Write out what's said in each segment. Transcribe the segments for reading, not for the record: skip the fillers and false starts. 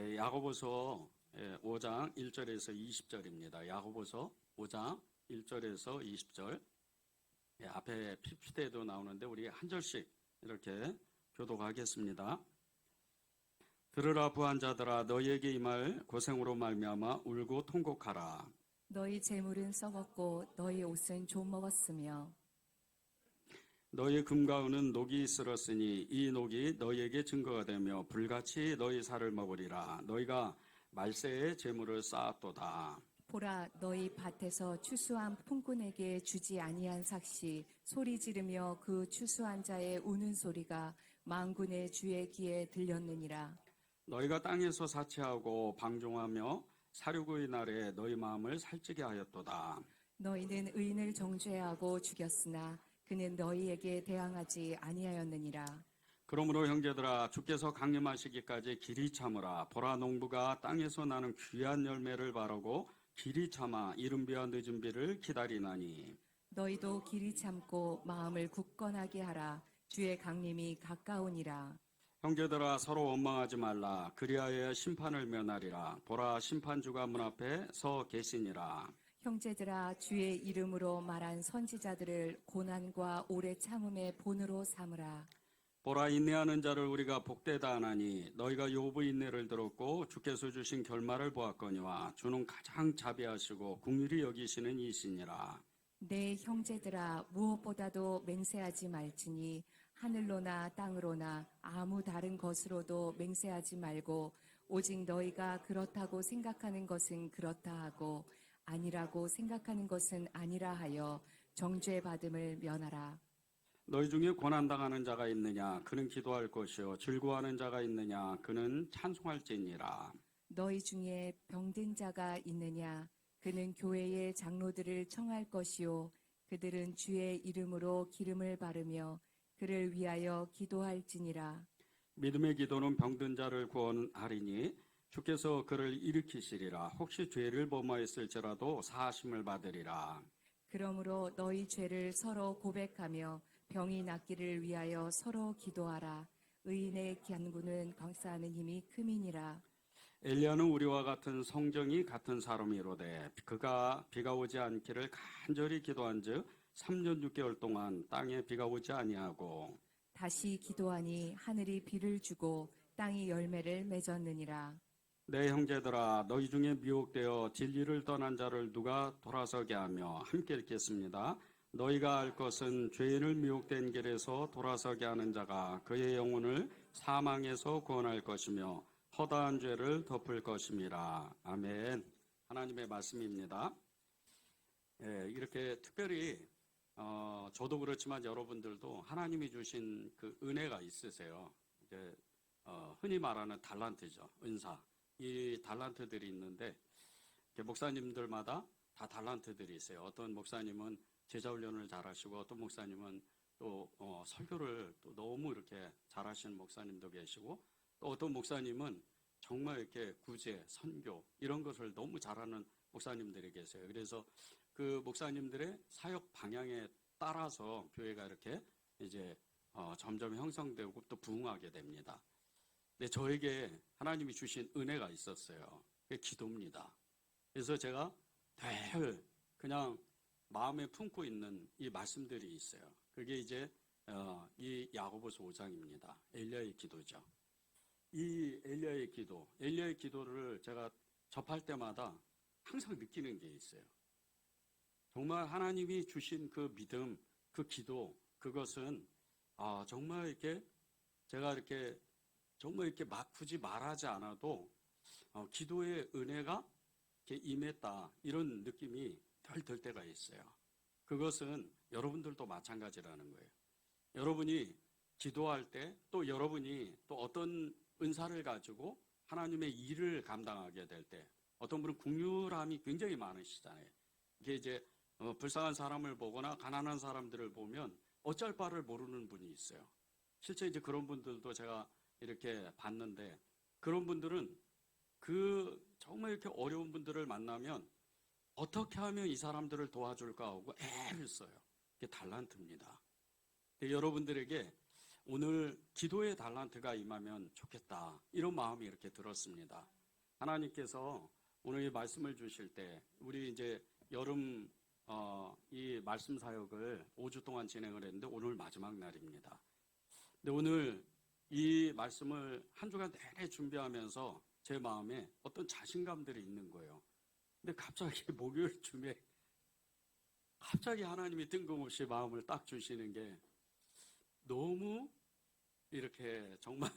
야고보서 5장 1절에서 20절입니다. 야고보서 5장 1절에서 20절. 앞에 PPT에도 나오는데 우리 한 절씩 이렇게 교독하겠습니다. 들으라 부한 자들아, 너희에게 임할 고생으로 말미암아 울고 통곡하라. 너희 재물은 썩었고 너희 옷은 좀 먹었으며 너희 금과 은은 녹이 쓸었으니 이 녹이 너희에게 증거가 되며 불같이 너희 살을 먹으리라. 너희가 말세에 재물을 쌓았도다. 보라 너희 밭에서 추수한 품꾼에게 주지 아니한 삭시 소리 지르며 그 추수한 자의 우는 소리가 만군의 주의 귀에 들렸느니라. 너희가 땅에서 사치하고 방종하며 사륙의 날에 너희 마음을 살찌게 하였도다. 너희는 의인을 정죄하고 죽였으나 그는 너희에게 대항하지 아니하였느니라. 그러므로 형제들아, 주께서 강림하시기까지 길이 참으라. 보라, 농부가 땅에서 나는 귀한 열매를 바라고 길이 참아 이른 비와 늦은 비를 기다리나니. 너희도 길이 참고 마음을 굳건하게 하라. 주의 강림이 가까우니라. 형제들아, 서로 원망하지 말라. 그리하여 심판을 면하리라. 보라, 심판주가 문 앞에 서 계시니라. 형제들아 주의 이름으로 말한 선지자들을 고난과 오래 참음의 본으로 삼으라. 보라, 인내하는 자를 우리가 복되다 하나니 너희가 욥의 인내를 들었고 주께서 주신 결말을 보았거니와 주는 가장 자비하시고 긍휼히 여기시는 이시니라. 내 형제들아 무엇보다도 맹세하지 말지니 하늘로나 땅으로나 아무 다른 것으로도 맹세하지 말고 오직 너희가 그렇다고 생각하는 것은 그렇다 하고 아니라고 생각하는 것은 아니라 하여 정죄받음을 면하라. 너희 중에 고난당하는 자가 있느냐? 그는 기도할 것이요. 즐거워하는 자가 있느냐? 그는 찬송할지니라. 너희 중에 병든 자가 있느냐? 그는 교회의 장로들을 청할 것이요. 그들은 주의 이름으로 기름을 바르며 그를 위하여 기도할지니라. 믿음의 기도는 병든 자를 구원하리니 주께서 그를 일으키시리라. 혹시 죄를 범하였을지라도 사하심을 받으리라. 그러므로 너희 죄를 서로 고백하며 병이 낫기를 위하여 서로 기도하라. 의인의 간구는 감사하는 힘이 큼이니라. 엘리야는 우리와 같은 성정이 같은 사람이로되 그가 비가 오지 않기를 간절히 기도한즉 3년 6개월 동안 땅에 비가 오지 아니하고 다시 기도하니 하늘이 비를 주고 땅이 열매를 맺었느니라. 내 형제들아, 너희 중에 미혹되어 진리를 떠난 자를 누가 돌아서게 하며 함께 읽겠습니다. 너희가 알 것은 죄인을 미혹된 길에서 돌아서게 하는 자가 그의 영혼을 사망에서 구원할 것이며 허다한 죄를 덮을 것임이라. 아멘. 하나님의 말씀입니다. 이렇게 특별히 저도 그렇지만 여러분들도 하나님이 주신 그 은혜가 있으세요. 이제 흔히 말하는 달란트죠. 은사. 이 달란트들이 있는데 목사님들마다 다 달란트들이 있어요. 어떤 목사님은 제자 훈련을 잘하시고 어떤 목사님은 또 설교를 또 너무 이렇게 잘하시는 목사님도 계시고 또 어떤 목사님은 정말 이렇게 구제, 선교 이런 것을 너무 잘하는 목사님들이 계세요. 그래서 그 목사님들의 사역 방향에 따라서 교회가 이렇게 이제 점점 형성되고 또 부흥하게 됩니다. 근데 저에게 하나님이 주신 은혜가 있었어요. 그게 기도입니다. 그래서 제가 늘 그냥 마음에 품고 있는 이 말씀들이 있어요. 그게 이제 이 야고보서 5장입니다. 엘리야의 기도죠. 이 엘리야의 기도를 제가 접할 때마다 항상 느끼는 게 있어요. 정말 하나님이 주신 그 믿음, 그 기도, 그것은 정말 이렇게 제가 이렇게 정말 이렇게 막 굳이 말하지 않아도 기도의 은혜가 이렇게 임했다 이런 느낌이 덜 들 때가 있어요. 그것은 여러분들도 마찬가지라는 거예요. 여러분이 기도할 때 또 여러분이 또 어떤 은사를 가지고 하나님의 일을 감당하게 될 때 어떤 분은 긍휼함이 굉장히 많으시잖아요. 이게 이제 불쌍한 사람을 보거나 가난한 사람들을 보면 어쩔 바를 모르는 분이 있어요. 실제 이제 그런 분들도 제가 이렇게 봤는데 그런 분들은 정말 이렇게 어려운 분들을 만나면 어떻게 하면 이 사람들을 도와줄까 하고 애를 써요. 그게 달란트입니다. 여러분들에게 오늘 기도의 달란트가 임하면 좋겠다. 이런 마음이 이렇게 들었습니다. 하나님께서 오늘 이 말씀을 주실 때 우리 이제 여름 이 말씀 사역을 5주 동안 진행을 했는데 오늘 마지막 날입니다. 근데 오늘 이 말씀을 한 주간 내내 준비하면서 제 마음에 어떤 자신감들이 있는 거예요. 근데 갑자기 목요일쯤에 갑자기 하나님이 뜬금없이 마음을 딱 주시는 게 너무 이렇게 정말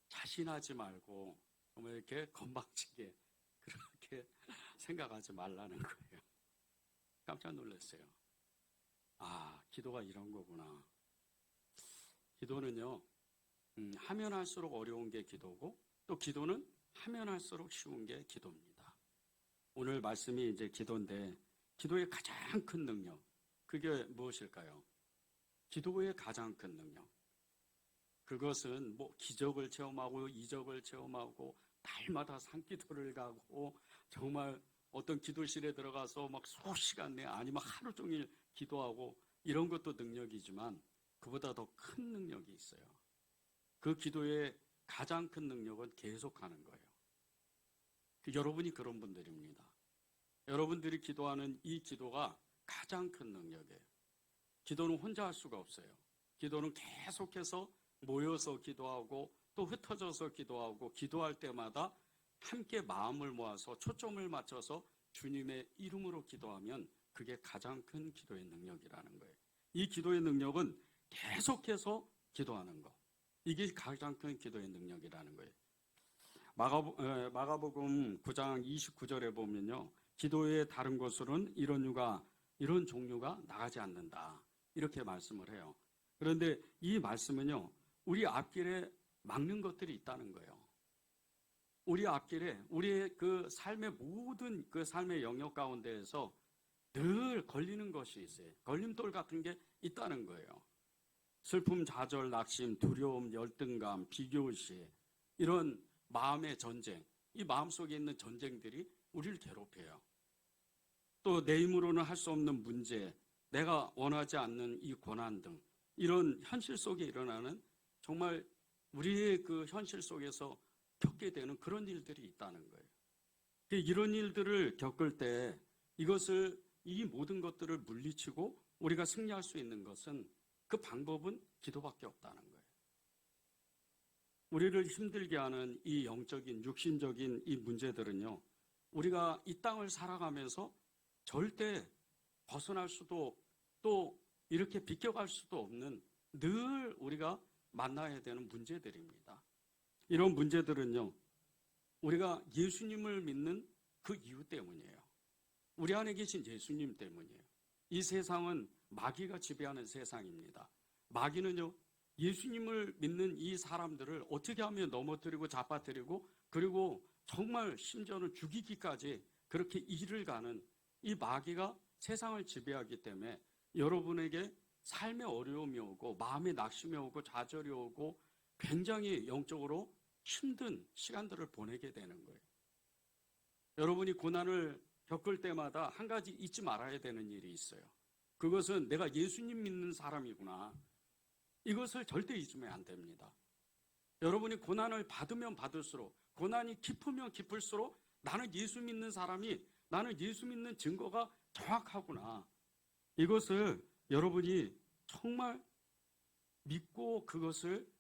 자신하지 말고 정말 이렇게 건방지게 그렇게 생각하지 말라는 거예요. 깜짝 놀랐어요. 아, 기도가 이런 거구나. 기도는요, 하면 할수록 어려운 게 기도고, 또 기도는 하면 할수록 쉬운 게 기도입니다. 오늘 말씀이 이제 기도인데, 기도의 가장 큰 능력, 그게 무엇일까요? 기도의 가장 큰 능력. 그것은 뭐 기적을 체험하고 이적을 체험하고 날마다 산기도를 가고 정말 어떤 기도실에 들어가서 막 수시간 내 아니면 하루 종일 기도하고 이런 것도 능력이지만 그보다 더 큰 능력이 있어요. 그 기도의 가장 큰 능력은 계속하는 거예요. 여러분이 그런 분들입니다. 여러분들이 기도하는 이 기도가 가장 큰 능력이에요. 기도는 혼자 할 수가 없어요. 기도는 계속해서 모여서 기도하고 또 흩어져서 기도하고 기도할 때마다 함께 마음을 모아서 초점을 맞춰서 주님의 이름으로 기도하면 그게 가장 큰 기도의 능력이라는 거예요. 이 기도의 능력은 계속해서 기도하는 거. 이게 가장 큰 기도의 능력이라는 거예요. 마가복음 9장 29절에 보면요. 기도의 다른 것으로는 이런 종류가 나가지 않는다. 이렇게 말씀을 해요. 그런데 이 말씀은요. 우리 앞길에 막는 것들이 있다는 거예요. 우리 앞길에 우리의 그 삶의 모든 그 삶의 영역 가운데에서 늘 걸리는 것이 있어요. 걸림돌 같은 게 있다는 거예요. 슬픔, 좌절, 낙심, 두려움, 열등감, 비교의식 이런 마음의 전쟁, 이 마음속에 있는 전쟁들이 우리를 괴롭혀요. 또 내 힘으로는 할 수 없는 문제, 내가 원하지 않는 이 고난 등 이런 현실 속에 일어나는 정말 우리의 그 현실 속에서 겪게 되는 그런 일들이 있다는 거예요. 이런 일들을 겪을 때 이 모든 것들을 물리치고 우리가 승리할 수 있는 것은 그 방법은 기도밖에 없다는 거예요. 우리를 힘들게 하는 이 영적인, 육신적인 이 문제들은요, 우리가 이 땅을 살아가면서 절대 벗어날 수도 또 이렇게 비껴갈 수도 없는 늘 우리가 만나야 되는 문제들입니다. 이런 문제들은요, 우리가 예수님을 믿는 그 이유 때문이에요. 우리 안에 계신 예수님 때문이에요. 이 세상은 마귀가 지배하는 세상입니다. 마귀는요, 예수님을 믿는 이 사람들을 어떻게 하면 넘어뜨리고 잡아뜨리고 그리고 정말 심지어는 죽이기까지 그렇게 일을 가는 이 마귀가 세상을 지배하기 때문에 여러분에게 삶의 어려움이 오고 마음의 낙심이 오고 좌절이 오고 굉장히 영적으로 힘든 시간들을 보내게 되는 거예요. 여러분이 고난을 겪을 때마다 한 가지 잊지 말아야 되는 일이 있어요. 그것은 내가 예수님 믿는 사람이구나. 이것을 절대 잊으면 안 됩니다. 여러분이 고난을 받으면 받을수록, 고난이 깊으면 깊을수록 나는 예수 믿는 사람이, 나는 예수 믿는 증거가 정확하구나. 이것을 여러분이 정말 믿고 그것을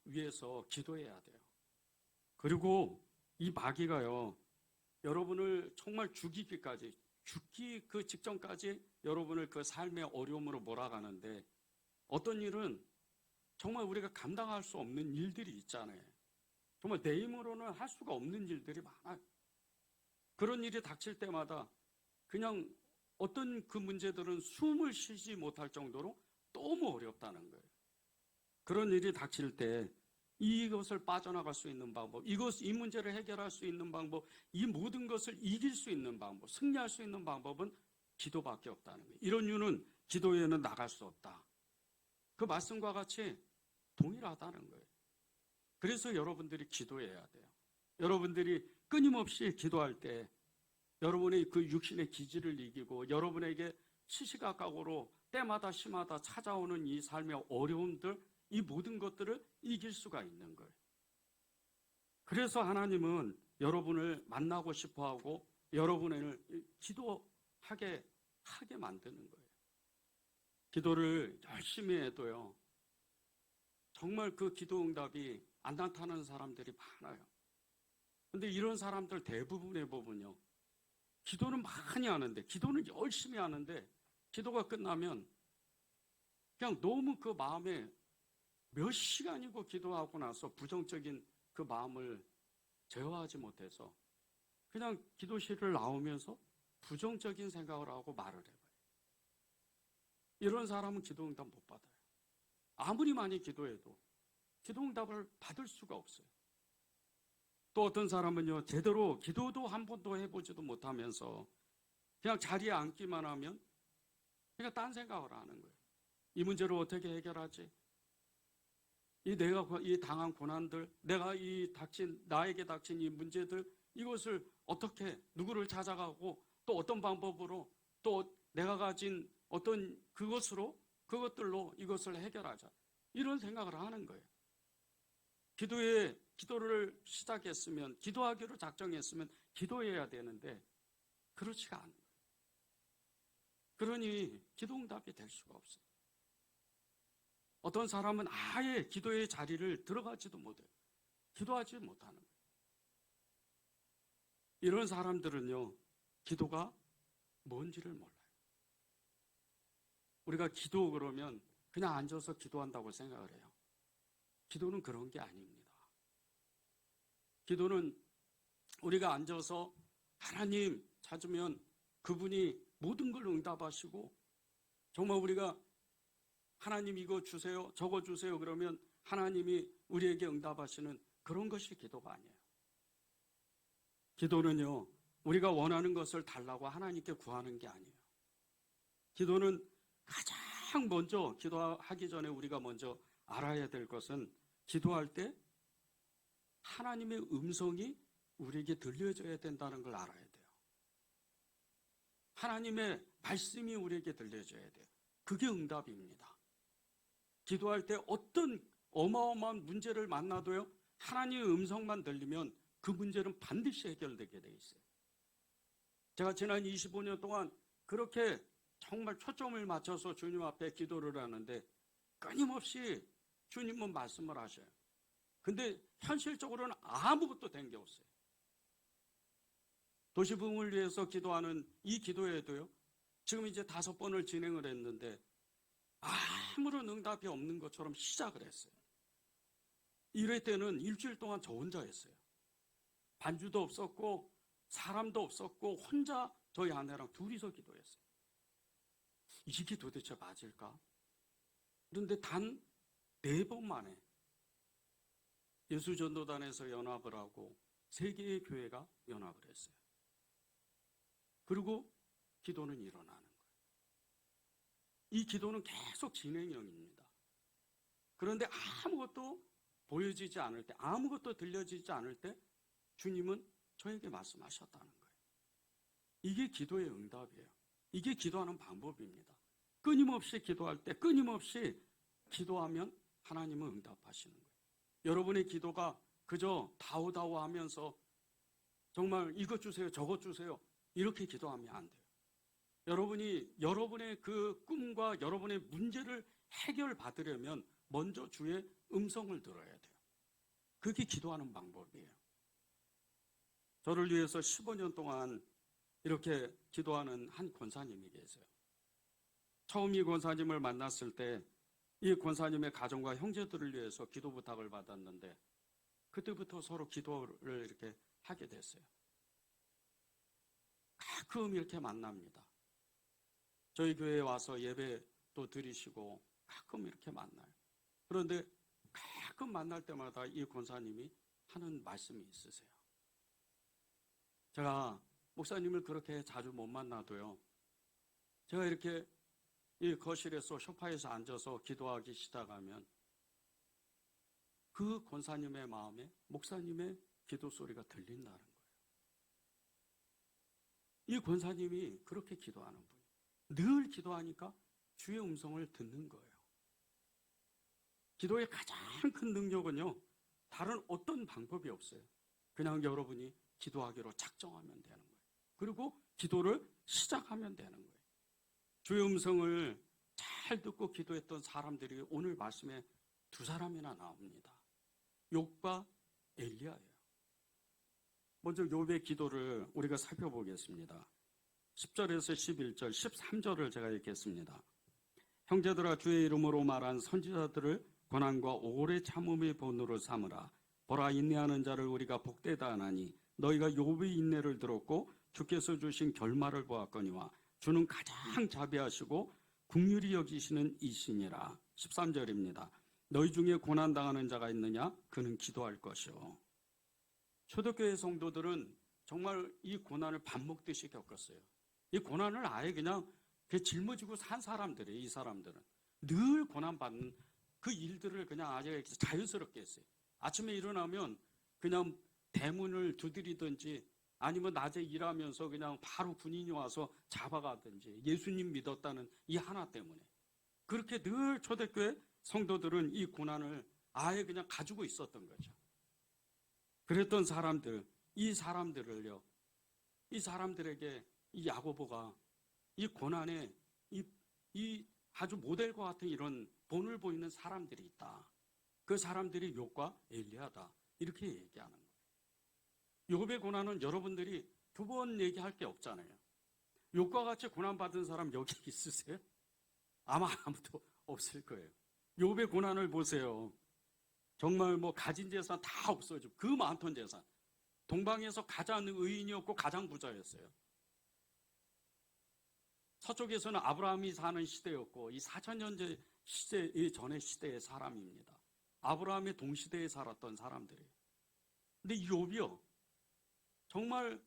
위해서 기도해야 돼요. 그리고 이 마귀가요, 여러분을 정말 죽기 그 직전까지 여러분을 그 삶의 어려움으로 몰아가는데 어떤 일은 정말 우리가 감당할 수 없는 일들이 있잖아요. 정말 내 힘으로는 할 수가 없는 일들이 많아요. 그런 일이 닥칠 때마다 그냥 어떤 그 문제들은 숨을 쉬지 못할 정도로 너무 어렵다는 거예요. 그런 일이 닥칠 때 이것을 빠져나갈 수 있는 방법, 이 문제를 해결할 수 있는 방법, 이 모든 것을 이길 수 있는 방법, 승리할 수 있는 방법은 기도밖에 없다는 거예요. 이런 이유는 기도에는 나갈 수 없다. 그 말씀과 같이 동일하다는 거예요. 그래서 여러분들이 기도해야 돼요. 여러분들이 끊임없이 기도할 때 여러분의 그 육신의 기질을 이기고 여러분에게 시시각각으로 때마다 시마다 찾아오는 이 삶의 어려움들, 이 모든 것들을 이길 수가 있는 거예요. 그래서 하나님은 여러분을 만나고 싶어하고 여러분을 기도하게 만드는 거예요. 기도를 열심히 해도요, 정말 그 기도 응답이 안 나타나는 사람들이 많아요. 근데 이런 사람들 대부분의 법은요, 기도는 많이 하는데, 기도는 열심히 하는데, 기도가 끝나면 그냥 너무 그 마음에 몇 시간이고 기도하고 나서 부정적인 그 마음을 제어하지 못해서 그냥 기도실을 나오면서 부정적인 생각을 하고 말을 해봐요. 이런 사람은 기도응답 못 받아요. 아무리 많이 기도해도 기도응답을 받을 수가 없어요. 또 어떤 사람은요, 제대로 기도도 한 번도 해보지도 못하면서 그냥 자리에 앉기만 하면 그냥 딴 생각을 하는 거예요. 이 문제를 어떻게 해결하지? 내가 이 당한 고난들, 나에게 닥친 이 문제들, 이것을 어떻게, 누구를 찾아가고 또 어떤 방법으로 또 내가 가진 어떤 그것들로 이것을 해결하자. 이런 생각을 하는 거예요. 기도를 시작했으면, 기도하기로 작정했으면 기도해야 되는데 그렇지가 않은 거예요. 그러니 기도응답이 될 수가 없어요. 어떤 사람은 아예 기도의 자리를 들어가지도 못해요. 기도하지 못하는 거예요. 이런 사람들은요, 기도가 뭔지를 몰라요. 우리가 기도 그러면 그냥 앉아서 기도한다고 생각을 해요. 기도는 그런 게 아닙니다. 기도는 우리가 앉아서 하나님 찾으면 그분이 모든 걸 응답하시고, 정말 우리가 하나님 이거 주세요, 저거 주세요 그러면 하나님이 우리에게 응답하시는 그런 것이 기도가 아니에요. 기도는요, 우리가 원하는 것을 달라고 하나님께 구하는 게 아니에요. 기도는 가장 먼저, 기도하기 전에 우리가 먼저 알아야 될 것은, 기도할 때 하나님의 음성이 우리에게 들려져야 된다는 걸 알아야 돼요. 하나님의 말씀이 우리에게 들려져야 돼요. 그게 응답입니다. 기도할 때 어떤 어마어마한 문제를 만나도요, 하나님의 음성만 들리면 그 문제는 반드시 해결되게 돼 있어요. 제가 지난 25년 동안 그렇게 정말 초점을 맞춰서 주님 앞에 기도를 하는데 끊임없이 주님은 말씀을 하셔요. 근데 현실적으로는 아무것도 된 게 없어요. 도시부흥을 위해서 기도하는 이 기도에도요, 지금 이제 5번을 진행을 했는데 아무런 응답이 없는 것처럼 시작을 했어요. 1회 때는 일주일 동안 저 혼자 했어요. 반주도 없었고 사람도 없었고 혼자 저희 아내랑 둘이서 기도했어요. 이게 도대체 맞을까? 그런데 단 4번 만에 예수전도단에서 연합을 하고 3개의 교회가 연합을 했어요. 그리고 기도는 일어나는 거예요. 이 기도는 계속 진행형입니다. 그런데 아무것도 보여지지 않을 때, 아무것도 들려지지 않을 때 주님은 저에게 말씀하셨다는 거예요. 이게 기도의 응답이에요. 이게 기도하는 방법입니다. 끊임없이 기도할 때, 끊임없이 기도하면 하나님은 응답하시는 거예요. 여러분의 기도가 그저 다오다오 하면서 정말 이것 주세요, 저것 주세요 이렇게 기도하면 안 돼요. 여러분이 여러분의 그 꿈과 여러분의 문제를 해결받으려면 먼저 주의 음성을 들어야 돼요. 그게 기도하는 방법이에요. 저를 위해서 15년 동안 이렇게 기도하는 한 권사님이 계세요. 처음 이 권사님을 만났을 때 이 권사님의 가정과 형제들을 위해서 기도 부탁을 받았는데 그때부터 서로 기도를 이렇게 하게 됐어요. 가끔 이렇게 만납니다. 저희 교회에 와서 예배도 드리시고 가끔 이렇게 만나요. 그런데 가끔 만날 때마다 이 권사님이 하는 말씀이 있으세요. 제가 목사님을 그렇게 자주 못 만나도요, 제가 이렇게 이 거실에서 소파에서 앉아서 기도하기 시작하면 그 권사님의 마음에 목사님의 기도 소리가 들린다는 거예요. 이 권사님이 그렇게 기도하는 분이에요. 늘 기도하니까 주의 음성을 듣는 거예요. 기도의 가장 큰 능력은요, 다른 어떤 방법이 없어요. 그냥 여러분이 기도하기로 작정하면 되는 거예요. 그리고 기도를 시작하면 되는 거예요. 주의 음성을 잘 듣고 기도했던 사람들이 오늘 말씀에 두 사람이나 나옵니다. 욥과 엘리야예요. 먼저 욥의 기도를 우리가 살펴보겠습니다. 10절에서 11절, 13절을 제가 읽겠습니다. 형제들아, 주의 이름으로 말한 선지자들을 고난과 오래 참음의 본으로 삼으라. 보라, 인내하는 자를 우리가 복되다 하나니 너희가 욥의 인내를 들었고 주께서 주신 결말을 보았거니와 주는 가장 자비하시고 긍휼히 여기시는 이시니라. 13절입니다. 너희 중에 고난당하는 자가 있느냐? 그는 기도할 것이요. 초대교회 성도들은 정말 이 고난을 밥 먹듯이 겪었어요. 이 고난을 아예 그냥 짊어지고 산 사람들이에요. 이 사람들은 늘 고난받는 그 일들을 그냥 아주 자연스럽게 했어요. 아침에 일어나면 그냥 대문을 두드리든지 아니면 낮에 일하면서 그냥 바로 군인이 와서 잡아가든지 예수님 믿었다는 이 하나 때문에 그렇게 늘 초대교회 성도들은 이 고난을 아예 그냥 가지고 있었던 거죠. 그랬던 사람들, 이 사람들을요, 이 사람들에게 이 야고보가 이 고난에 이 아주 모델과 같은 이런 본을 보이는 사람들이 있다. 그 사람들이 욥과 엘리야다. 이렇게 얘기하는 거예요. 욥의 고난은 여러분들이 두 번 얘기할 게 없잖아요. 욥과 같이 고난받은 사람 여기 있으세요? 아마 아무도 없을 거예요. 욥의 고난을 보세요. 정말 뭐 가진 재산 다 없어지고 그 많던 재산. 동방에서 가장 의인이었고 가장 부자였어요. 서쪽에서는 아브라함이 사는 시대였고 이 4,000년 시대 전의 시대의 사람입니다. 아브라함의 동시대에 살았던 사람들이에요. 근데 이 욥이요, 정말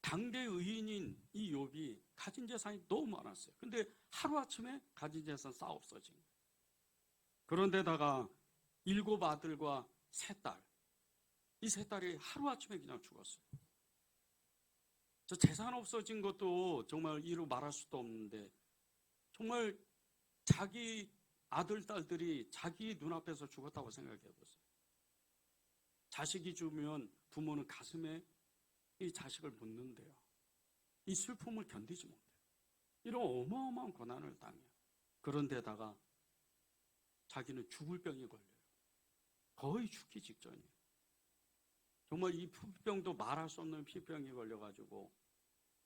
당대 의인인 이 욥이 가진 재산이 너무 많았어요. 근데 하루아침에 가진 재산 싹 없어진 거예요. 그런데다가 7 아들과 3딸, 이 3딸이 하루아침에 그냥 죽었어요. 저 재산 없어진 것도 정말 이루 말할 수도 없는데 정말 자기 아들, 딸들이 자기 눈앞에서 죽었다고 생각해 보세요. 자식이 죽으면 부모는 가슴에 이 자식을 묻는데요. 이 슬픔을 견디지 못해요. 이런 어마어마한 고난을 당해요. 그런데다가 자기는 죽을 병이 걸려요. 거의 죽기 직전이에요. 정말 이 피부병도 말할 수 없는 피부병이 걸려가지고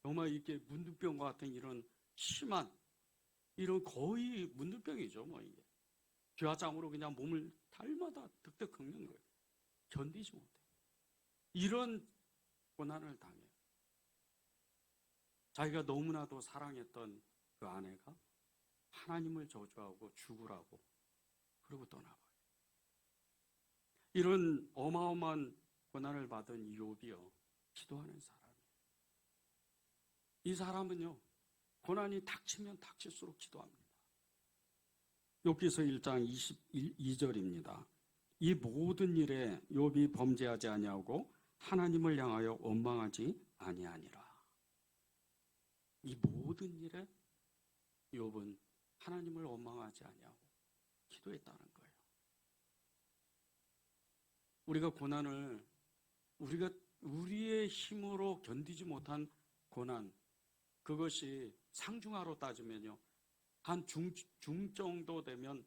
정말 이렇게 문둥병과 같은 이런 심한 이런 거의 문둥병이죠. 뭐 이게 쥐화장으로 그냥 몸을 달마다 득득 긁는 거예요. 견디지 못해요. 이런 고난을 당해요. 자기가 너무나도 사랑했던 그 아내가 하나님을 저주하고 죽으라고 그러고 떠나버려요. 이런 어마어마한 고난을 받은 이 욥이요, 기도하는 사람이에요. 이 사람은요, 고난이 닥치면 닥칠수록 기도합니다. 욥기서 1장 22절입니다. 이 모든 일에 욥이 범죄하지 아니하고 하나님을 향하여 원망하지 아니하니라. 이 모든 일에 욥은 하나님을 원망하지 아니하고 기도했다는 거예요. 우리가 고난을 우리의 힘으로 견디지 못한 고난, 그것이 상중하로 따지면요, 한 중 정도 되면,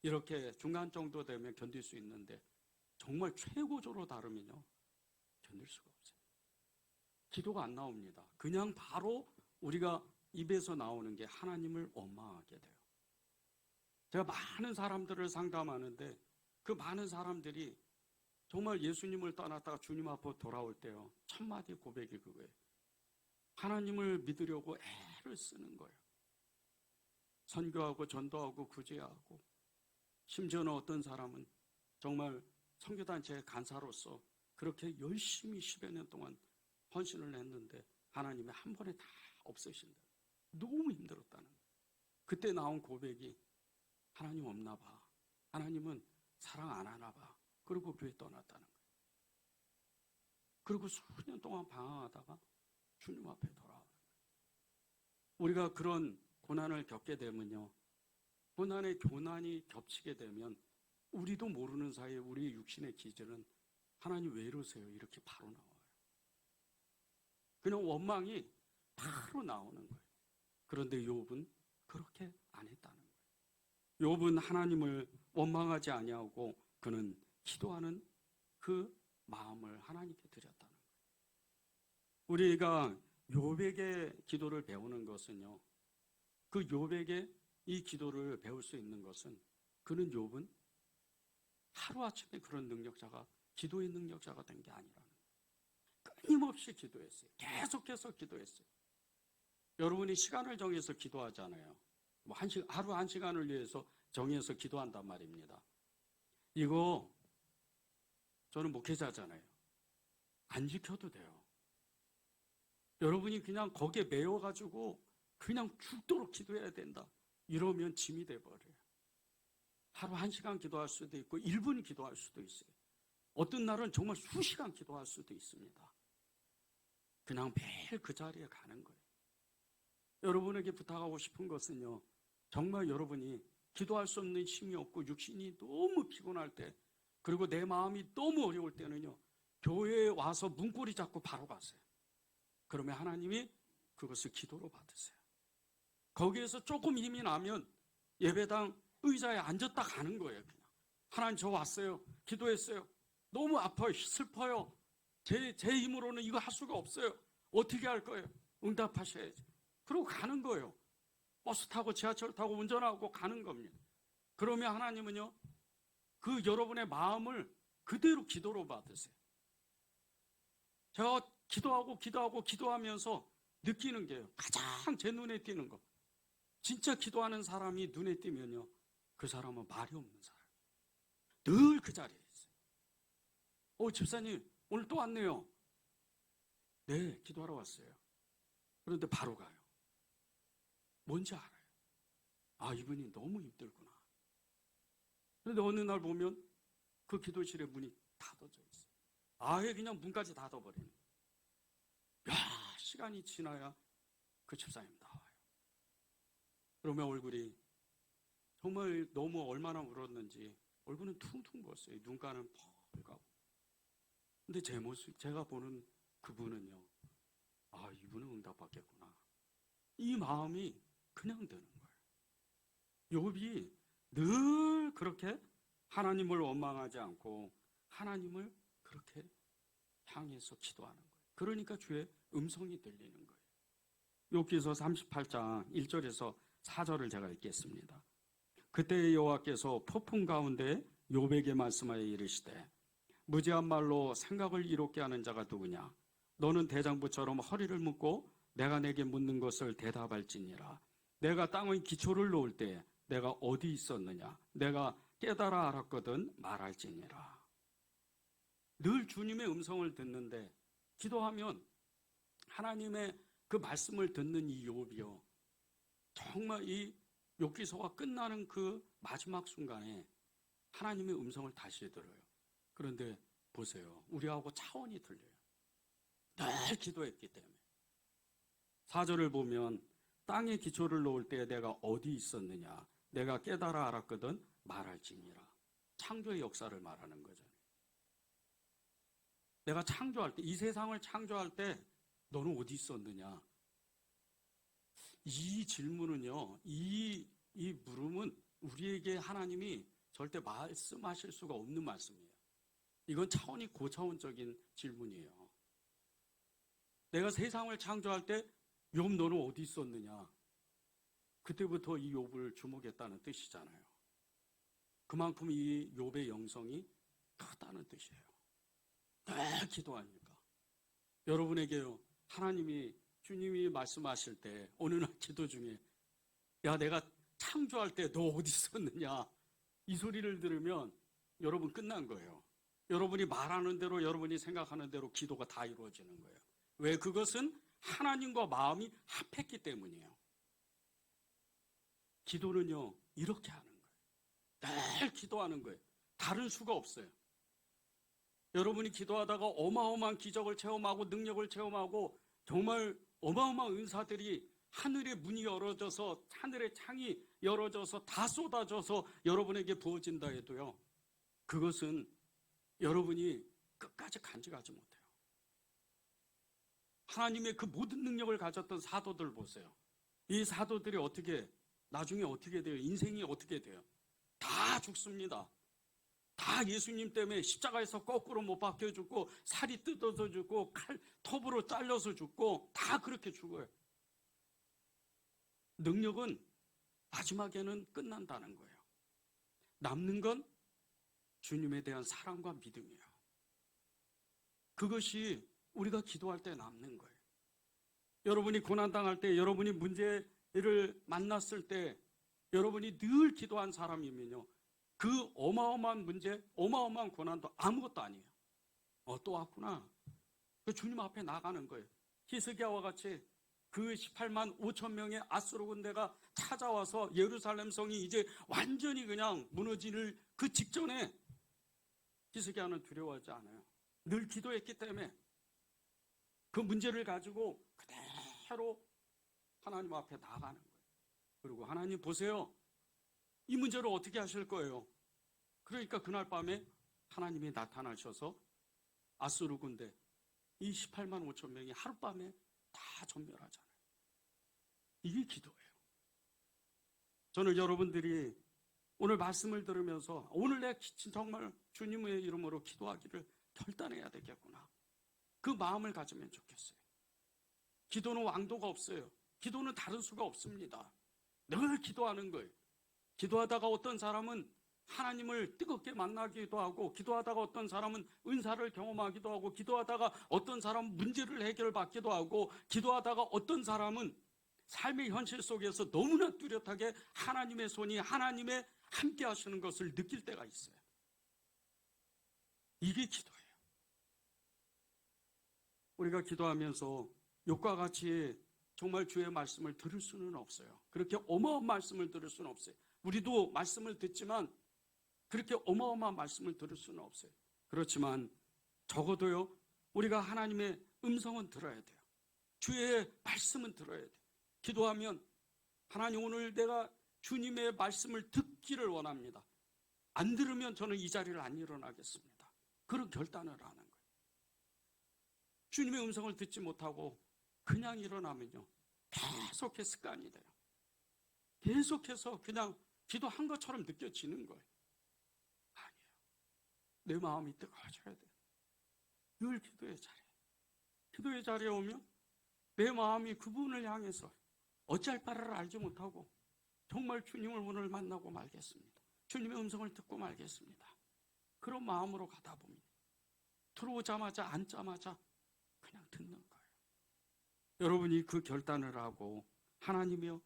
이렇게 중간 정도 되면 견딜 수 있는데 정말 최고조로 다르면요 견딜 수가 없어요. 기도가 안 나옵니다. 그냥 바로 우리가 입에서 나오는 게 하나님을 원망하게 돼요. 제가 많은 사람들을 상담하는데 그 많은 사람들이 정말 예수님을 떠났다가 주님 앞으로 돌아올 때요, 첫 마디 고백이 그거예요. 하나님을 믿으려고 애를 쓰는 거예요. 선교하고 전도하고 구제하고, 심지어는 어떤 사람은 정말 선교단체 간사로서 그렇게 열심히 10여 년 동안 헌신을 했는데 하나님이 한 번에 다 없애신다. 너무 힘들었다는 거예요. 그때 나온 고백이 하나님 없나 봐. 하나님은 사랑 안 하나 봐. 그리고 교회 떠났다는 거예요. 그리고 수년 동안 방황하다가 주님 앞에 돌아오는 거예요. 우리가 그런 고난을 겪게 되면요, 고난의 교난이 겹치게 되면 우리도 모르는 사이에 우리의 육신의 기질은 하나님 왜 이러세요? 이렇게 바로 나와요. 그냥 원망이 바로 나오는 거예요. 그런데 욥은 그렇게 안 했다는 거예요. 욥은 하나님을 원망하지 아니하고 그는 기도하는 그 마음을 하나님께 드렸다는 거예요. 우리가 욥에게 기도를 배우는 것은요, 그 욥에게 이 기도를 배울 수 있는 것은 그는 욥은 하루아침에 그런 능력자가, 기도의 능력자가 된 게 아니라는 거예요. 끊임없이 기도했어요. 계속해서 기도했어요. 여러분이 시간을 정해서 기도하잖아요. 하루 한 시간을 위해서 정해서 기도한단 말입니다. 이거 저는 목회자잖아요. 안 지켜도 돼요. 여러분이 그냥 거기에 매여가지고 그냥 죽도록 기도해야 된다, 이러면 짐이 돼버려요. 하루 1시간 기도할 수도 있고 1분 기도할 수도 있어요. 어떤 날은 정말 수시간 기도할 수도 있습니다. 그냥 매일 그 자리에 가는 거예요. 여러분에게 부탁하고 싶은 것은요, 정말 여러분이 기도할 수 없는 힘이 없고 육신이 너무 피곤할 때, 그리고 내 마음이 너무 어려울 때는요, 교회에 와서 문고리 잡고 바로 가세요. 그러면 하나님이 그것을 기도로 받으세요. 거기에서 조금 힘이 나면 예배당 의자에 앉았다 가는 거예요. 그냥 하나님, 저 왔어요. 기도했어요. 너무 아파요. 슬퍼요. 제 힘으로는 이거 할 수가 없어요. 어떻게 할 거예요? 응답하셔야죠. 그러고 가는 거예요. 버스 타고 지하철 타고 운전하고 가는 겁니다. 그러면 하나님은요, 그 여러분의 마음을 그대로 기도로 받으세요. 제가 기도하면서 느끼는 게요, 가장 제 눈에 띄는 거, 진짜 기도하는 사람이 눈에 띄면요, 그 사람은 말이 없는 사람. 늘 그 자리에 있어요. 집사님 오늘 또 왔네요. 네, 기도하러 왔어요. 그런데 바로 가요. 뭔지 알아요. 아, 이분이 너무 힘들구나. 그런데 어느 날 보면 그 기도실의 문이 닫아져 있어요. 아예 그냥 문까지 닫아버리는 거예요. 시간이 지나야 그 집사님 나와요. 그러면 얼굴이 정말 너무 얼마나 울었는지 얼굴은 퉁퉁 부었어요. 눈가는 펄가고. 근데 제 모습, 제가 보는 그분은요, 아, 이분은 응답받겠구나, 이 마음이 그냥 드는 거예요. 욥이 늘 그렇게 하나님을 원망하지 않고 하나님을 그렇게 향해서 기도하는 거예요. 그러니까 주의 음성이 들리는 거예요. 욥기서 38장 1절에서 4절을 제가 읽겠습니다. 그때 여호와께서 폭풍 가운데 욥에게 말씀하여 이르시되, 무지한 말로 생각을 이롭게 하는 자가 누구냐? 너는 대장부처럼 허리를 묶고 내가 내게 묻는 것을 대답할지니라. 내가 땅의 기초를 놓을 때 내가 어디 있었느냐? 내가 깨달아 알았거든 말할지니라. 늘 주님의 음성을 듣는데, 기도하면 하나님의 그 말씀을 듣는 이 욥이요, 정말 이 욥기서가 끝나는 그 마지막 순간에 하나님의 음성을 다시 들어요. 그런데 보세요, 우리하고 차원이 틀려요. 늘 기도했기 때문에. 4절을 보면 땅의 기초를 놓을 때 내가 어디 있었느냐? 내가 깨달아 알았거든 말할지니라. 창조의 역사를 말하는 거잖아요. 내가 창조할 때, 이 세상을 창조할 때 너는 어디 있었느냐? 이 질문은요, 이 물음은 우리에게 하나님이 절대 말씀하실 수가 없는 말씀이에요. 이건 차원이 고차원적인 질문이에요. 내가 세상을 창조할 때 욥 너는 어디 있었느냐? 그때부터 이 욥을 주목했다는 뜻이잖아요. 그만큼 이 욥의 영성이 크다는 뜻이에요. 늘 기도하니까. 여러분에게요, 하나님이, 주님이 말씀하실 때 어느 날 기도 중에, 야, 내가 창조할 때 너 어디 있었느냐, 이 소리를 들으면 여러분 끝난 거예요. 여러분이 말하는 대로, 여러분이 생각하는 대로 기도가 다 이루어지는 거예요. 왜? 그것은 하나님과 마음이 합했기 때문이에요. 기도는요, 이렇게 하는 거예요. 늘 기도하는 거예요. 다른 수가 없어요. 여러분이 기도하다가 어마어마한 기적을 체험하고 능력을 체험하고 정말 어마어마한 은사들이 하늘의 문이 열어져서 하늘의 창이 열어져서 다 쏟아져서 여러분에게 부어진다 해도요, 그것은 여러분이 끝까지 간직하지 못해요. 하나님의 그 모든 능력을 가졌던 사도들 보세요. 이 사도들이 나중에 어떻게 돼요? 인생이 어떻게 돼요? 다 죽습니다. 다 예수님 때문에 십자가에서 거꾸로 못 박혀 죽고, 살이 뜯어져 죽고, 톱으로 잘려서 죽고, 다 그렇게 죽어요. 능력은 마지막에는 끝난다는 거예요. 남는 건 주님에 대한 사랑과 믿음이에요. 그것이 우리가 기도할 때 남는 거예요. 여러분이 고난당할 때, 여러분이 문제를 만났을 때, 여러분이 늘 기도한 사람이면요, 그 어마어마한 문제, 어마어마한 고난도 아무것도 아니에요. 또 왔구나. 그 주님 앞에 나가는 거예요. 히스기야와 같이 그 18만 5천 명의 아수르 군대가 찾아와서 예루살렘 성이 이제 완전히 그냥 무너지는 그 직전에 히스기야는 두려워하지 않아요. 늘 기도했기 때문에 그 문제를 가지고 그대로 하나님 앞에 나가는 거예요. 그리고 하나님 보세요. 이 문제를 어떻게 하실 거예요? 그러니까 그날 밤에 하나님이 나타나셔서 아수르 군대 이 18만 5천 명이 하룻밤에 다 전멸하잖아요. 이게 기도예요. 저는 여러분들이 오늘 말씀을 들으면서 오늘 내 정말 주님의 이름으로 기도하기를 결단해야 되겠구나, 그 마음을 가지면 좋겠어요. 기도는 왕도가 없어요. 기도는 다른 수가 없습니다. 늘 기도하는 거예요. 기도하다가 어떤 사람은 하나님을 뜨겁게 만나기도 하고, 기도하다가 어떤 사람은 은사를 경험하기도 하고, 기도하다가 어떤 사람은 문제를 해결받기도 하고, 기도하다가 어떤 사람은 삶의 현실 속에서 너무나 뚜렷하게 하나님의 손이 하나님의 함께 하시는 것을 느낄 때가 있어요. 이게 기도예요. 우리가 기도하면서 욕과 같이 정말 주의 말씀을 들을 수는 없어요. 그렇게 어마어마한 말씀을 들을 수는 없어요. 우리도 말씀을 듣지만 그렇게 어마어마한 말씀을 들을 수는 없어요. 그렇지만 적어도요, 우리가 하나님의 음성은 들어야 돼요. 주의 말씀은 들어야 돼요. 기도하면 하나님, 오늘 내가 주님의 말씀을 듣기를 원합니다. 안 들으면 저는 이 자리를 안 일어나겠습니다. 그런 결단을 하는 거예요. 주님의 음성을 듣지 못하고 그냥 일어나면요, 계속해서 습관이 돼요. 계속해서 그냥 기도한 것처럼 느껴지는 거예요. 아니에요. 내 마음이 뜨거워져야 돼요. 늘 기도의 자리에. 기도의 자리에 오면 내 마음이 그분을 향해서 어찌할 바를 알지 못하고 정말 주님을 오늘 만나고 말겠습니다. 주님의 음성을 듣고 말겠습니다. 그런 마음으로 가다 보면 들어오자마자 앉자마자 그냥 듣는 거예요. 여러분이 그 결단을 하고 하나님이요,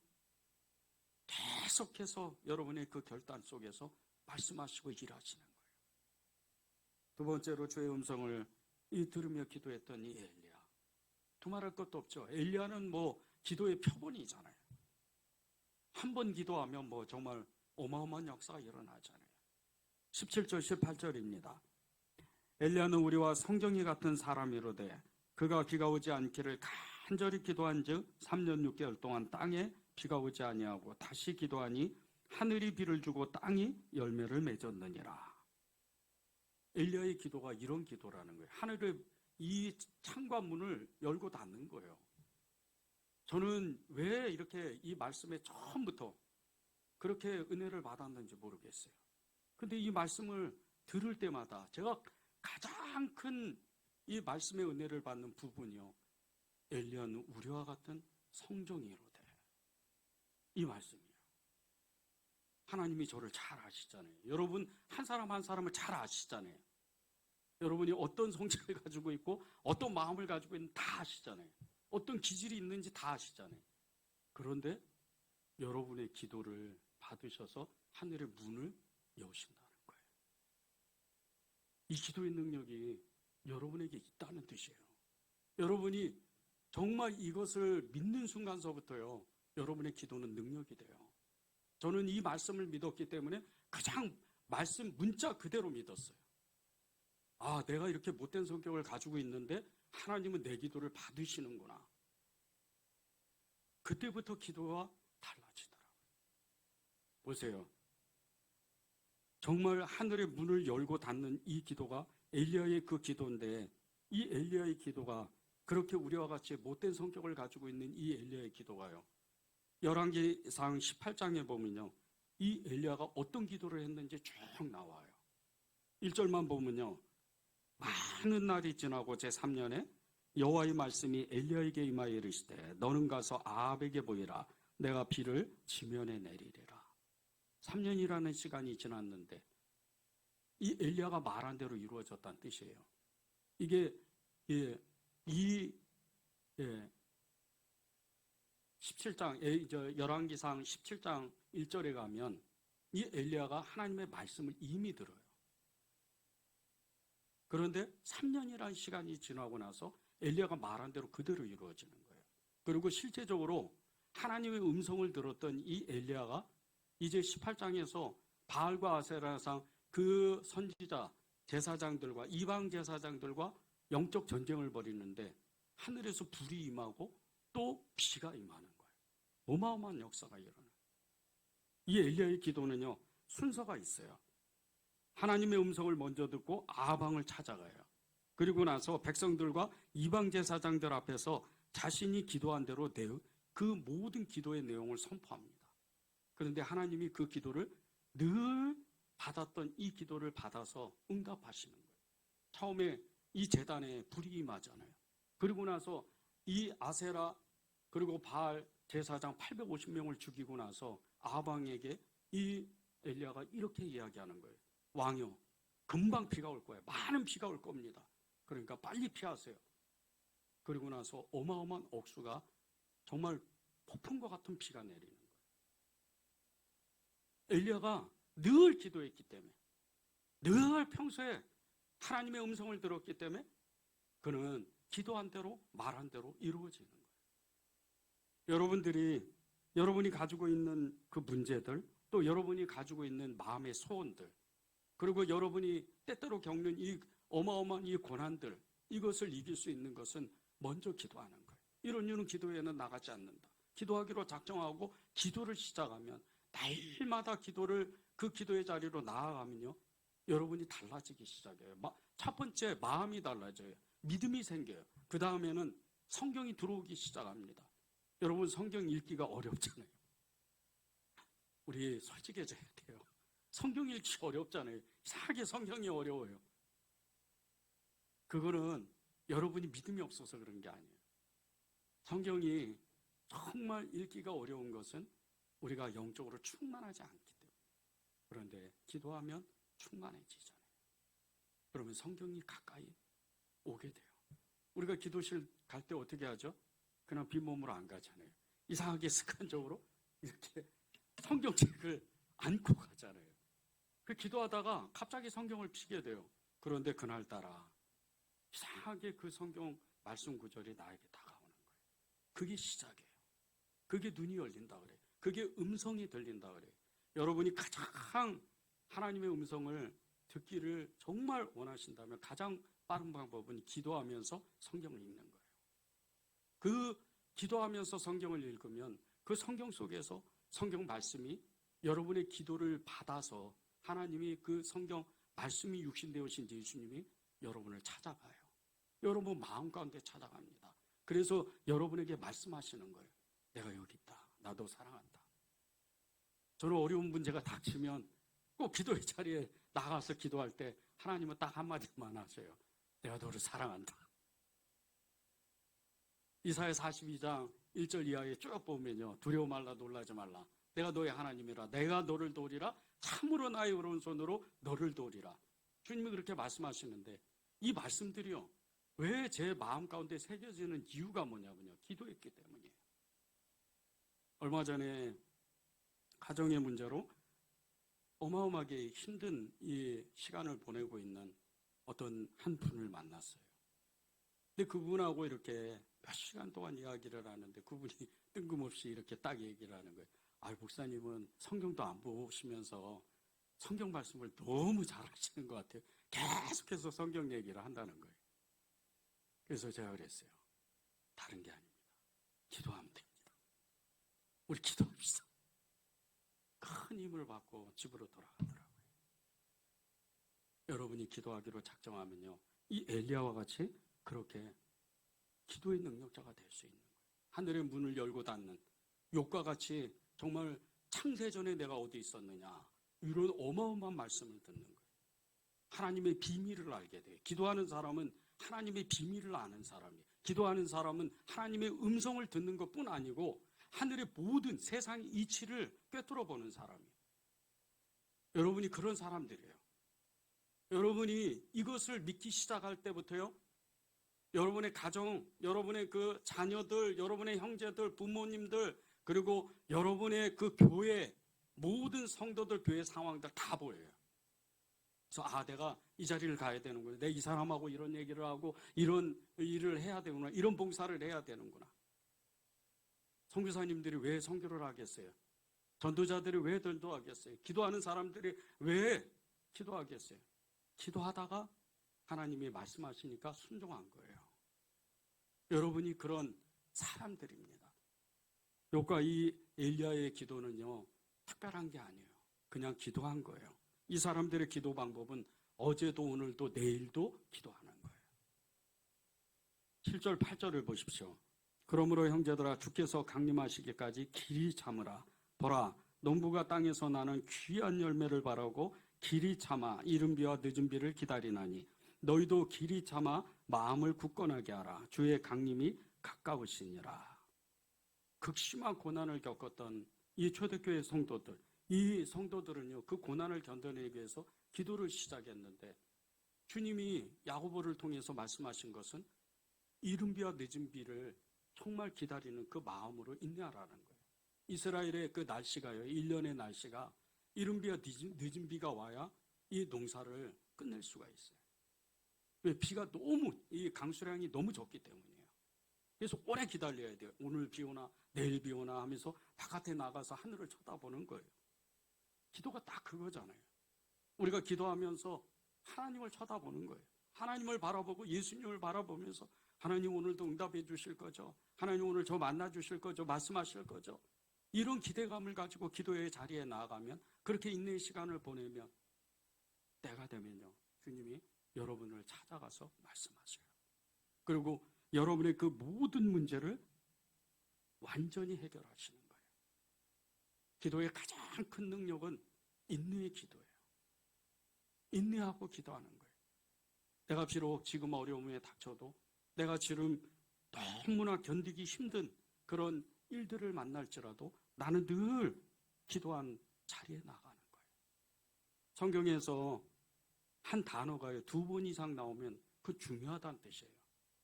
계속해서 여러분의 그 결단 속에서 말씀하시고 일하시는 거예요. 두 번째로 주의 음성을 들으며 기도했던 이 엘리야. 두말할 것도 없죠. 엘리야는 기도의 표본이잖아요. 한 번 기도하면 정말 어마어마한 역사가 일어나잖아요. 17절 18절입니다. 엘리야는 우리와 성경이 같은 사람이로되 그가 비가 오지 않기를 간절히 기도한즉 3년 6개월 동안 땅에 비가 오지 아니하고 다시 기도하니 하늘이 비를 주고 땅이 열매를 맺었느니라. 엘리야의 기도가 이런 기도라는 거예요. 하늘의 이 창과 문을 열고 닫는 거예요. 저는 왜 이렇게 이 말씀에 처음부터 그렇게 은혜를 받았는지 모르겠어요. 근데 이 말씀을 들을 때마다 제가 가장 큰 이 말씀의 은혜를 받는 부분이요, 엘리야는 우리와 같은 성정이로되, 이 말씀이에요. 하나님이 저를 잘 아시잖아요. 여러분 한 사람 한 사람을 잘 아시잖아요. 여러분이 어떤 성질을 가지고 있고 어떤 마음을 가지고 있는지 다 아시잖아요. 어떤 기질이 있는지 다 아시잖아요. 그런데 여러분의 기도를 받으셔서 하늘의 문을 여신다는 거예요. 이 기도의 능력이 여러분에게 있다는 뜻이에요. 여러분이 정말 이것을 믿는 순간서부터요, 여러분의 기도는 능력이 돼요. 저는 이 말씀을 믿었기 때문에 그냥 말씀 문자 그대로 믿었어요. 아, 내가 이렇게 못된 성격을 가지고 있는데 하나님은 내 기도를 받으시는구나. 그때부터 기도가 달라지더라고요. 보세요. 정말 하늘의 문을 열고 닫는 이 기도가 엘리야의 그 기도인데, 이 엘리야의 기도가 그렇게 우리와 같이 못된 성격을 가지고 있는 이 엘리야의 기도가요, 열왕기상 18장에 보면요, 이 엘리야가 어떤 기도를 했는지 쭉 나와요. 1절만 보면요, 많은 날이 지나고 제3년에 여호와의 말씀이 엘리야에게 임하여 이르시되 너는 가서 아합에게 보이라. 내가 비를 지면에 내리리라. 3년이라는 시간이 지났는데 이 엘리야가 말한 대로 이루어졌다는 뜻이에요. 이게 17장, 열왕기상 17장 1절에 가면 이 엘리야가 하나님의 말씀을 이미 들어요. 그런데 3년이라는 시간이 지나고 나서 엘리야가 말한 대로 그대로 이루어지는 거예요. 그리고 실제적으로 하나님의 음성을 들었던 이 엘리야가 이제 18장에서 바알과 아세라상 그 선지자 제사장들과 이방 제사장들과 영적 전쟁을 벌이는데 하늘에서 불이 임하고 또 비가 임하는 거예요. 어마어마한 역사가 일어나요. 이 엘리야의 기도는요, 순서가 있어요. 하나님의 음성을 먼저 듣고 아방을 찾아가요. 그리고 나서 백성들과 이방 제사장들 앞에서 자신이 기도한 대로 그 모든 기도의 내용을 선포합니다. 그런데 하나님이 그 기도를 늘 받았던 이 기도를 받아서 응답하시는 거예요. 처음에 이 제단에 불이 임하잖아요. 그리고 나서 이 아세라 그리고 바알 제사장 850명을 죽이고 나서 아방에게 이 엘리야가 이렇게 이야기하는 거예요. 왕이요, 금방 비가 올 거예요. 많은 비가 올 겁니다. 그러니까 빨리 피하세요. 그리고 나서 어마어마한 억수가 정말 폭풍과 같은 비가 내리는 거예요. 엘리야가 늘 기도했기 때문에, 늘 평소에 하나님의 음성을 들었기 때문에 그는 기도한 대로 말한 대로 이루어지는 거예요. 여러분이 가지고 있는 그 문제들, 또 여러분이 가지고 있는 마음의 소원들, 그리고 여러분이 때때로 겪는 이 어마어마한 이 고난들, 이것을 이길 수 있는 것은 먼저 기도하는 거예요. 이런 이유는 기도에는 나가지 않는다. 기도하기로 작정하고 기도를 시작하면 날마다 그 기도의 자리로 나아가면요, 여러분이 달라지기 시작해요. 첫 번째, 마음이 달라져요. 믿음이 생겨요. 그 다음에는 성경이 들어오기 시작합니다. 여러분, 성경 읽기가 어렵잖아요. 우리 솔직해져야 돼요. 성경 읽기 어렵잖아요. 이상하게 성경이 어려워요. 그거는 여러분이 믿음이 없어서 그런 게 아니에요. 성경이 정말 읽기가 어려운 것은 우리가 영적으로 충만하지 않기 때문에. 그런데 기도하면 충만해지잖아요. 그러면 성경이 가까이 오게 돼요. 우리가 기도실 갈 때 어떻게 하죠? 그냥 빈몸으로 안 가잖아요. 이상하게 습관적으로 이렇게 성경책을 안고 가잖아요. 그 기도하다가 갑자기 성경을 피게 돼요. 그런데 그날따라 이상하게 그 성경 말씀 구절이 나에게 다가오는 거예요. 그게 시작이에요. 그게 눈이 열린다 그래요. 그게 음성이 들린다 그래요. 여러분이 가장 하나님의 음성을 듣기를 정말 원하신다면 가장 빠른 방법은 기도하면서 성경을 읽는 거예요. 그 기도하면서 성경을 읽으면 그 성경 속에서 성경 말씀이 여러분의 기도를 받아서 하나님이 그 성경 말씀이 육신되어신 예수님이 여러분을 찾아가요. 여러분 마음 가운데 찾아갑니다. 그래서 여러분에게 말씀하시는 거예요. 내가 여기 있다. 나도 사랑한다. 저는 어려운 문제가 닥치면 꼭 기도의 자리에 나가서 기도할 때 하나님은 딱 한마디만 하세요. 내가 너를 사랑한다. 이사야 42장 1절 이하에 쭉 보면요, 두려워 말라 놀라지 말라. 내가 너의 하나님이라. 내가 너를 도우리라. 참으로 나의 오른손으로 너를 도우리라. 주님이 그렇게 말씀하시는데 이 말씀들이요, 왜 제 마음 가운데 새겨지는 이유가 뭐냐면요, 기도했기 때문이에요. 얼마 전에 가정의 문제로 어마어마하게 힘든 이 시간을 보내고 있는 어떤 한 분을 만났어요. 근데 그분하고 이렇게 몇 시간 동안 이야기를 하는데 그분이 뜬금없이 이렇게 딱 얘기를 하는 거예요. 목사님은 성경도 안 보시면서 성경 말씀을 너무 잘하시는 것 같아요. 계속해서 성경 얘기를 한다는 거예요. 그래서 제가 그랬어요. 다른 게 아닙니다. 기도하면 됩니다. 우리 기도합시다. 큰 힘을 받고 집으로 돌아가더라고요. 여러분이 기도하기로 작정하면요, 이 엘리야와 같이 그렇게 기도의 능력자가 될 수 있는 거예요. 하늘의 문을 열고 닫는, 욥과 같이 정말 창세전에 내가 어디 있었느냐, 이런 어마어마한 말씀을 듣는 거예요. 하나님의 비밀을 알게 돼요. 기도하는 사람은 하나님의 비밀을 아는 사람이에요. 기도하는 사람은 하나님의 음성을 듣는 것뿐 아니고 하늘의 모든 세상의 이치를 꿰뚫어 보는 사람이에요. 여러분이 그런 사람들이에요. 여러분이 이것을 믿기 시작할 때부터요, 여러분의 가정, 여러분의 그 자녀들, 여러분의 형제들, 부모님들, 그리고 여러분의 그 교회, 모든 성도들, 교회 상황들 다 보여요. 그래서 내가 이 자리를 가야 되는구나. 내가 이 사람하고 이런 얘기를 하고 이런 일을 해야 되구나. 이런 봉사를 해야 되는구나. 선교사님들이 왜 선교를 하겠어요? 전도자들이 왜 전도하겠어요? 기도하는 사람들이 왜 기도하겠어요? 기도하다가 하나님이 말씀하시니까 순종한 거예요. 여러분이 그런 사람들입니다. 욥과 이 엘리야의 기도는요, 특별한 게 아니에요. 그냥 기도한 거예요. 이 사람들의 기도 방법은 어제도 오늘도 내일도 기도하는 거예요. 7절 8절을 보십시오. 그러므로 형제들아, 주께서 강림하시기까지 길이 참으라. 보라, 농부가 땅에서 나는 귀한 열매를 바라고 길이 참아 이른 비와 늦은 비를 기다리나니 너희도 길이 참아 마음을 굳건하게 하라. 주의 강림이 가까우시니라. 극심한 고난을 겪었던 이 초대교회 성도들, 이 성도들은요, 그 고난을 견뎌내기 위해서 기도를 시작했는데 주님이 야고보를 통해서 말씀하신 것은 이른 비와 늦은 비를 정말 기다리는 그 마음으로 인내하라는 거예요. 이스라엘의 그 날씨가요, 1년의 날씨가 이른 비와 늦은 비가 와야 이 농사를 끝낼 수가 있어요. 왜? 비가 너무, 이 강수량이 너무 적기 때문이에요. 그래서 오래 기다려야 돼요. 오늘 비 오나 내일 비 오나 하면서 바깥에 나가서 하늘을 쳐다보는 거예요. 기도가 딱 그거잖아요. 우리가 기도하면서 하나님을 쳐다보는 거예요. 하나님을 바라보고 예수님을 바라보면서 하나님 오늘도 응답해 주실 거죠. 하나님 오늘 저 만나 주실 거죠. 말씀하실 거죠. 이런 기대감을 가지고 기도의 자리에 나아가면, 그렇게 인내의 시간을 보내면 때가 되면요, 주님이 여러분을 찾아가서 말씀하세요. 그리고 여러분의 그 모든 문제를 완전히 해결하시는 거예요. 기도의 가장 큰 능력은 인내의 기도예요. 인내하고 기도하는 거예요. 내가 비록 지금 어려움에 닥쳐도, 내가 지금 너무나 견디기 힘든 그런 일들을 만날지라도 나는 늘 기도한 자리에 나가는 거예요. 성경에서 한 단어가요, 2번 이상 나오면 그 중요하다는 뜻이에요.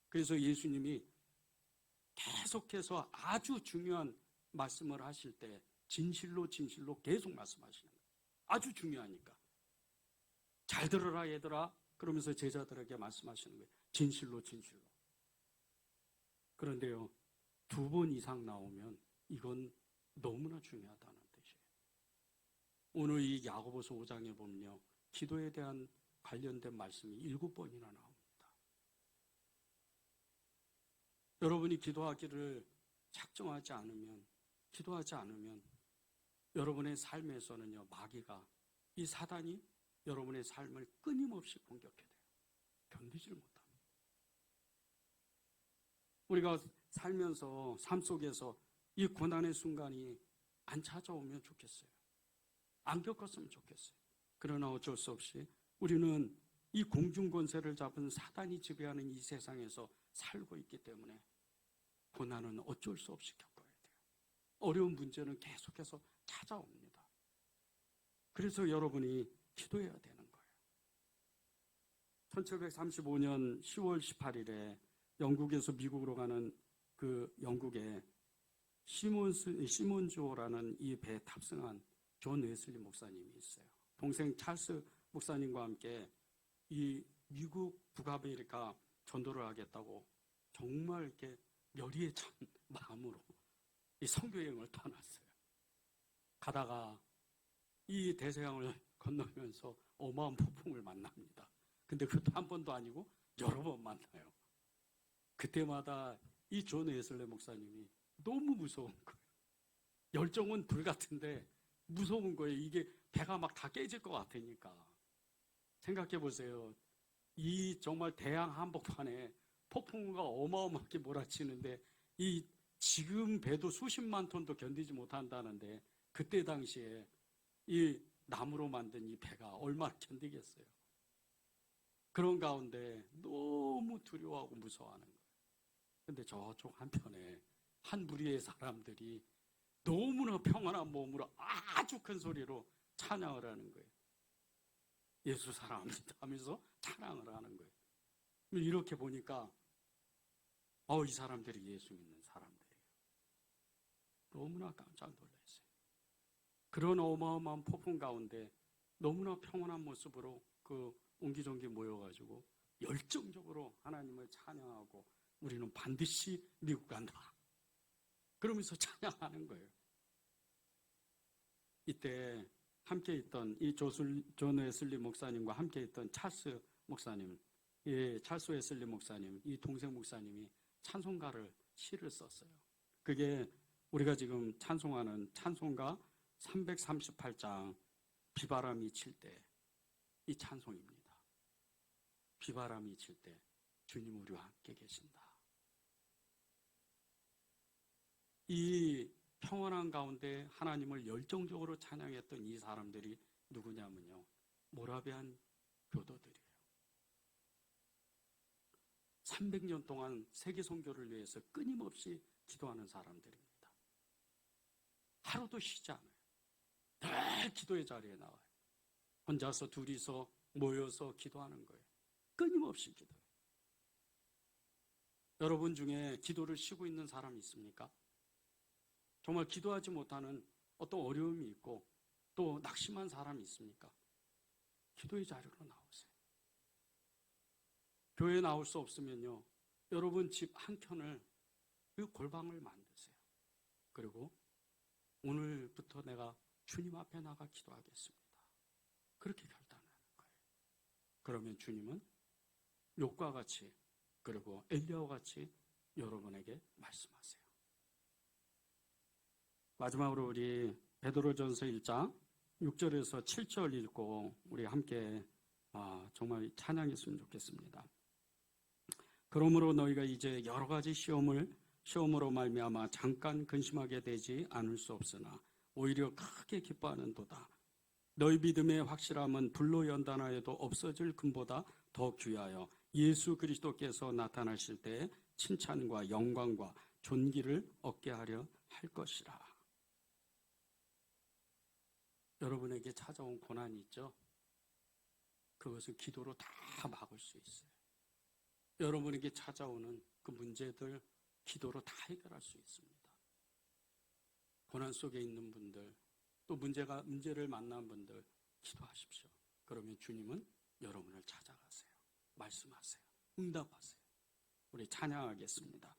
그래서 예수님이 계속해서 아주 중요한 말씀을 하실 때 진실로 진실로 계속 말씀하시는 거예요. 아주 중요하니까. 잘 들어라 얘들아, 그러면서 제자들에게 말씀하시는 거예요. 진실로 진실로. 그런데요, 2번 이상 나오면 이건 너무나 중요하다는 뜻이에요. 오늘 이 야고보서 5장에 보면요, 기도에 대한 관련된 말씀이 7번이나 나옵니다. 여러분이 기도하기를 작정하지 않으면, 기도하지 않으면 여러분의 삶에서는요, 마귀가, 이 사단이 여러분의 삶을 끊임없이 공격해 돼요. 견디질 못합니다. 우리가 살면서 삶 속에서 이 고난의 순간이 안 찾아오면 좋겠어요. 안 겪었으면 좋겠어요. 그러나 어쩔 수 없이 우리는 이 공중권세를 잡은 사단이 지배하는 이 세상에서 살고 있기 때문에 고난은 어쩔 수 없이 겪어야 돼요. 어려운 문제는 계속해서 찾아옵니다. 그래서 여러분이 기도해야 되는 거예요. 1735년 10월 18일에 영국에서 미국으로 가는 그 영국에 시몬주호라는 이 배에 탑승한 존 웨슬리 목사님이 있어요. 동생 찰스 목사님과 함께 이 미국 북아메리카 전도를 하겠다고 정말 이렇게 열의에 찬 마음으로 이 선교여행을 떠났어요. 가다가 이 대서양을 건너면서 어마어마한 폭풍을 만납니다. 근데 그것도 한 번도 아니고 여러 번 만나요. 그때마다 이 존 웨슬리 목사님이 너무 무서운 거예요. 열정은 불 같은데 무서운 거예요. 이게 배가 막 다 깨질 것 같으니까. 생각해 보세요. 이 정말 대양 한복판에 폭풍우가 어마어마하게 몰아치는데 이 지금 배도 수십만 톤도 견디지 못한다는데 그때 당시에 이 나무로 만든 이 배가 얼마나 견디겠어요. 그런 가운데 너무 두려워하고 무서워하는 거예요. 근데 저쪽 한편에 한 무리의 사람들이 너무나 평안한 몸으로 아주 큰 소리로 찬양을 하는 거예요. 예수 사랑합니다 하면서 찬양을 하는 거예요. 이렇게 보니까 이 사람들이 예수 믿는 사람들이에요. 너무나 깜짝 놀랐어요. 그런 어마어마한 폭풍 가운데 너무나 평온한 모습으로 그 옹기종기 모여가지고 열정적으로 하나님을 찬양하고 우리는 반드시 미국 간다. 그러면서 찬양하는 거예요. 이때 함께 있던 이 존 웨슬리 목사님과 함께 있던 찰스 목사님, 찰스 웨슬리 목사님, 이 동생 목사님이 찬송가를 시를 썼어요. 그게 우리가 지금 찬송하는 찬송가 338장 비바람이 칠 때 이 찬송입니다. 비바람이 칠 때 주님 우리와 함께 계신다. 이 평안한 가운데 하나님을 열정적으로 찬양했던 이 사람들이 누구냐면요, 모라비안 교도들이에요. 300년 동안 세계 선교를 위해서 끊임없이 기도하는 사람들입니다. 하루도 쉬지 않아요. 늘 기도의 자리에 나와요. 혼자서 둘이서 모여서 기도하는 거예요. 끊임없이 기도해요. 여러분 중에 기도를 쉬고 있는 사람이 있습니까? 정말 기도하지 못하는 어떤 어려움이 있고 또 낙심한 사람이 있습니까? 기도의 자리로 나오세요. 교회에 나올 수 없으면요, 여러분 집 한켠을 그 골방을 만드세요. 그리고 오늘부터 내가 주님 앞에 나가 기도하겠습니다. 그렇게 결단하는 거예요. 그러면 주님은 욥과 같이 그리고 엘리야와 같이 여러분에게 말씀하세요. 마지막으로 우리 베드로전서 1장 6절에서 7절 읽고 우리 함께 정말 찬양했으면 좋겠습니다. 그러므로 너희가 이제 여러 가지 시험으로 말미암아 잠깐 근심하게 되지 않을 수 없으나 오히려 크게 기뻐하는도다. 너희 믿음의 확실함은 불로 연단하여도 없어질 금보다 더 귀하여 예수 그리스도께서 나타나실 때 칭찬과 영광과 존귀를 얻게 하려 할 것이라. 여러분에게 찾아온 고난이 있죠? 그것을 기도로 다 막을 수 있어요. 여러분에게 찾아오는 그 문제들 기도로 다 해결할 수 있습니다. 고난 속에 있는 분들, 또 문제를 만난 분들 기도하십시오. 그러면 주님은 여러분을 찾아가세요. 말씀하세요. 응답하세요. 우리 찬양하겠습니다.